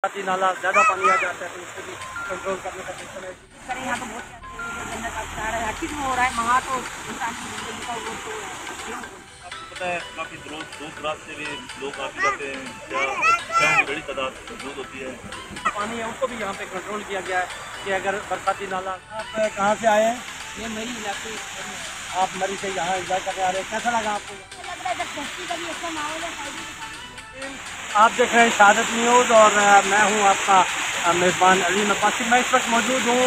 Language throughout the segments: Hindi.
बरसाती नाला ज़्यादा पानी आ जाता है तो उसको भी कंट्रोल करने का सिस्टम है। करें यहाँ तो बहुत जन्नत का विचार है, हर चीज़ में हो रहा है। वहाँ तो इंसान की ज़िंदगी का वो तो है। आपको पता है काफ़ी दूर दूर दराज से भी लोग आते जाते हैं या शहरों की बड़ी तादाद मौजूद होती है। पानी है उसको भी यहाँ पे कंट्रोल किया गया है कि अगर बरसाती नाला। आप कहाँ से आए हैं? ये मेरी इलाके आप मरी से यहाँ इंजॉय करने आ रहे हैं, कैसा लगा आपको? लग रहा है जब सस्ती का भी अच्छा माहौल है। आप देख रहे हैं शहादत न्यूज़ और मैं हूँ आपका मेज़बान अली नब्बासी। मैं इस वक्त मौजूद हूँ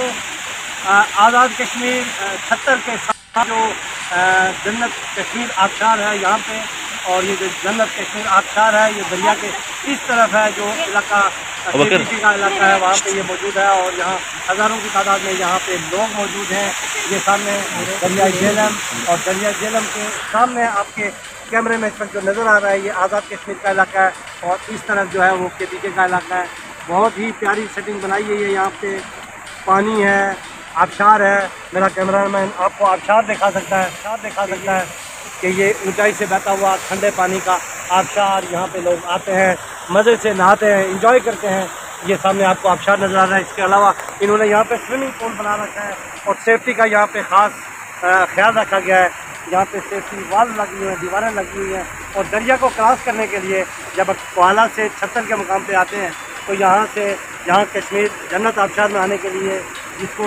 आज़ाद कश्मीर छत्तर के साथ जो जन्नत कश्मीर आबशार है यहाँ पे। और ये जो जन्नत कश्मीर आबशार है ये दरिया के इस तरफ है जो इलाका KBC का इलाका है वहाँ पे ये मौजूद है। और यहाँ हज़ारों की तादाद में यहाँ पे लोग मौजूद हैं। ये सामने दरिया झेलम और दरिया झेलम के सामने आपके कैमरे में इस वक्त जो नज़र आ रहा है ये आज़ाद कश्मीर का इलाका है और इस तरफ जो है वो KBC का इलाका है। बहुत ही प्यारी सेटिंग बनाई है। यहाँ पे पानी है, आबशार है। मेरा कैमरामैन आपको आबशार दिखा सकता है कि ये ऊंचाई से बहता हुआ ठंडे पानी का आबशार। यहाँ पे लोग आते हैं, मज़े से नहाते हैं, इंजॉय करते हैं। ये सामने आपको आबशार नज़र आ रहा है। इसके अलावा इन्होंने यहाँ पे स्विमिंग पूल बना रखा है और सेफ्टी का यहाँ पे ख़ास ख्याल रखा गया है। यहाँ पे सेफ्टी वाल लगी हुई हैं, दीवारें लगी हुई हैं। और दरिया को क्रॉस करने के लिए जब कोहाला से छत्तर के मुकाम पे आते हैं तो यहाँ कश्मीर जन्नत आबशार में आने के लिए जिसको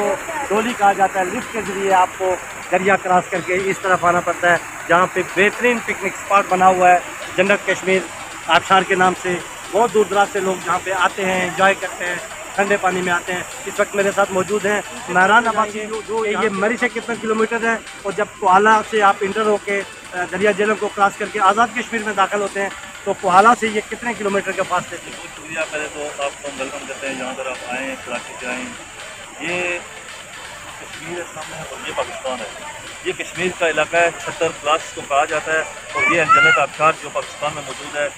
डोली कहा जाता है, लिफ्ट के ज़रिए आपको दरिया क्रॉस करके इस तरफ आना पड़ता है। जहाँ पे बेहतरीन पिकनिक स्पॉट बना हुआ है जन्नत कश्मीर आबशार के नाम से। बहुत दूर दराज से लोग यहाँ पे आते हैं, एंजॉय करते हैं, ठंडे पानी में आते हैं। इस वक्त मेरे साथ मौजूद हैं महरान अब्बासी जो ये मरी से कितना किलोमीटर है और जब कोहाला से आप इंटर होके दरिया झेलम को क्रॉस करके आज़ाद कश्मीर में दाखिल होते हैं तो कोहाला से ये कितने किलोमीटर के फासले से? बहुत शुक्रिया। पहले तो आपको हम वेलकम करते हैं यहाँ पर आप आएँ, कराची से आएँ। ये कश्मीर है सामने और ये पाकिस्तान है। ये कश्मीर का इलाका है, 76 क्लास को कहा जाता है। और ये जन्नत आबशार जो पाकिस्तान में मौजूद है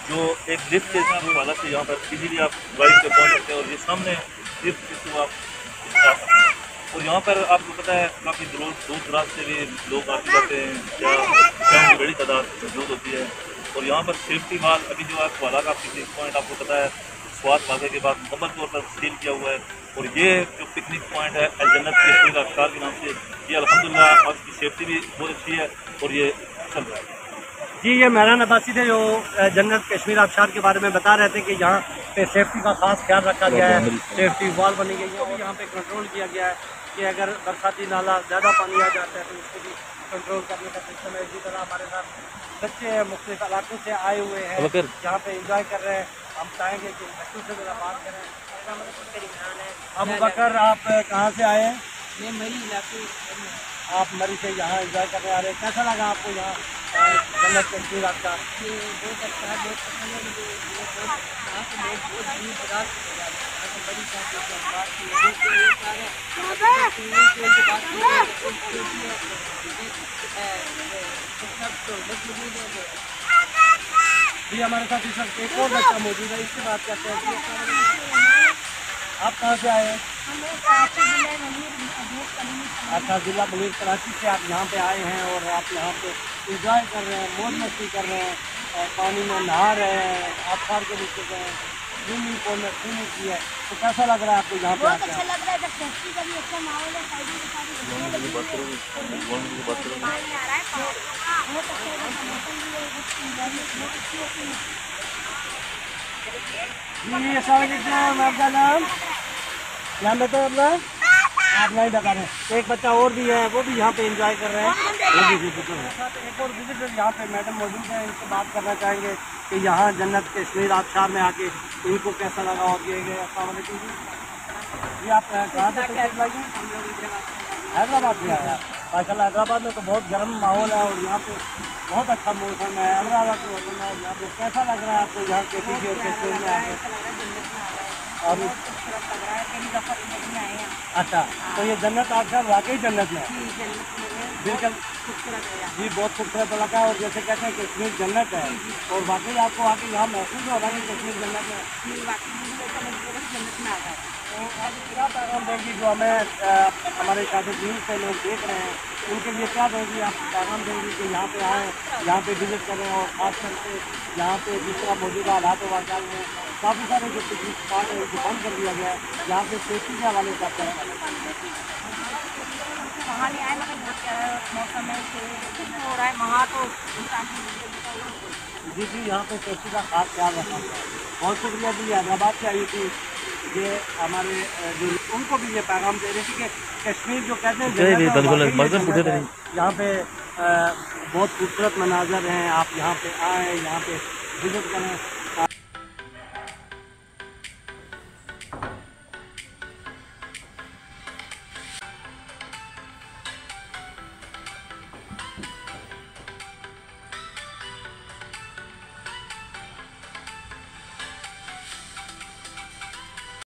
जो एक लिफ्ट के थ्रू वाला से यहाँ पर इजीली आप ड्राइव पे पहुँच सकते हैं। और ये सामने लिफ्ट के थ्रू आप जा सकते हैं। और यहाँ पर आपको पता है काफ़ी दूर दराज से भी लोग आते जाते हैं या शहरों की बड़ी तादाद मौजूद होती है। और यहाँ पर सेफ्टी वाल अभी जो है कोहाला का पिकनिक पॉइंट आपको पता है स्वाद भागे के बाद मुकम्मल तौर पर सील किया हुआ है। और ये जो पिकनिक पॉइंट है जन्नत कश्मीर आबशार के नाम से ये अल्हम्दुलिल्लाह और इसकी सेफ्टी भी बहुत अच्छी है और ये चल रहा है। जी, ये महरान अब्बासी थे जो जन्नत कश्मीर आबशार के बारे में बता रहे थे कि यहाँ पे सेफ्टी का खास ख्याल रखा गया है, सेफ्टी वॉल बनी गई है और यहाँ पे कंट्रोल किया गया है कि अगर बरसाती नाला ज़्यादा पानी आ जाता है तो उसको भी कंट्रोल करने का सिस्टम है। इसी तरह हमारे साथ बच्चे हैं मुख्तलिफ इलाकों से आए हुए हैं, यहाँ पे इंजॉय कर रहे हैं। हम चाहेंगे कि बच्चों से ज़रा बात करें। अबू बकर, आप कहाँ से आए हैं? ये मेरी इलाके आप मरी से यहाँ इंजॉय करने आ रहे हैं, कैसा लगा आपको यहाँ जन्नत कश्मीर आबशार? ये बहुत अच्छा है, बहुत पसंद है मुझे। यहाँ से लोग बहुत दूर दराज से जा रहे हैं। बड़ी बात जी, हमारे साथ इस वक्त एक और बच्चा मौजूद है, इससे बात करते हैं। आप कहाँ से आए हैं? अच्छा, ज़िला मुनीर कराची से आप यहाँ पे आए हैं और आप यहाँ पे इंजॉय कर रहे हैं, मौज मस्ती कर रहे हैं और पानी में नहा रहे हैं, आबशार के नीचे गए हैं, स्विमिंग पूल में स्विमिंग की है। तो कैसा लग रहा है आपको यहाँ पे बहुत आके? अच्छा लग रहा है जब सेफ्टी का भी अच्छा माहौल है। साइड में सारी बहुत अच्छा है, मौसम भी है, बहुत अच्छी होती है। जी, अस्सलाम वालेकुम। आपका नाम बताओ अपना? आप नहीं बता रहे। एक बच्चा और भी है, वो भी यहाँ पे एंजॉय कर रहे हैं। एक और विजिटर यहाँ पे मैडम मौजूद है, इनसे बात करना चाहेंगे कि यहाँ जन्नत कश्मीर आबशार में आके इनको कैसा लगा। और ये अस्सलाम वालेकुम जी, आप कहाँ से तशरीफ लाई हैं? हैदराबाद से आया। माशाल्लाह हैदराबाद में तो बहुत गर्म माहौल है और यहाँ पे बहुत अच्छा मौसम है। हैदराबाद का मौसम है यहाँ पे कैसा लग रहा है आपको यहाँ KBC और कश्मीर में आके? और अच्छा, तो ये जन्नत आबशार वाकई जन्नत में है, बिल्कुल खूबसूरत है यहाँ। जी बहुत खूबसूरत इलाका है और जैसे कहते हैं कश्मीर जन्नत है और वाकई आपको आके यहाँ महसूस हो रहा है कि कश्मीर जन्नत है। जी वाकई मुझे ऐसा लग रहा है कि जन्नत में आ गए। तो आज क्या पैगाम देंगी जो हमें हमारे कादिर न्यूज़ से लोग देख रहे हैं उनके लिए क्या देंगी आप पैगाम देंगी कि यहाँ पे आएँ, यहाँ पे विजिट करें और ख़ास करके यहाँ पे जिस तरह मौजूदा हालात वाक़ात में काफ़ी सारे जो पिकनिक स्पॉट है उनको बंद कर दिया गया है, यहाँ पे सेफ्टी के हवाले से आप क्या वहाँ नहीं आए मगर बहुत प्यारा मौसम है, हो रहा है वहाँ तो इंसान की ज़िंदगी का वो जी जी यहाँ पे सेफ्टी का खास ख्याल रखा गया है। बहुत शुक्रिया जी, हैदराबाद से आई थी ये हमारे जो उनको भी ये पैगाम दे रही थी कि कश्मीर जो कहते हैं जन्नत है, वाकई ये जन्नत है। यहाँ पे बहुत खूबसूरत मनाजर हैं, आप यहाँ पे आएँ, यहाँ पे विजिट करें।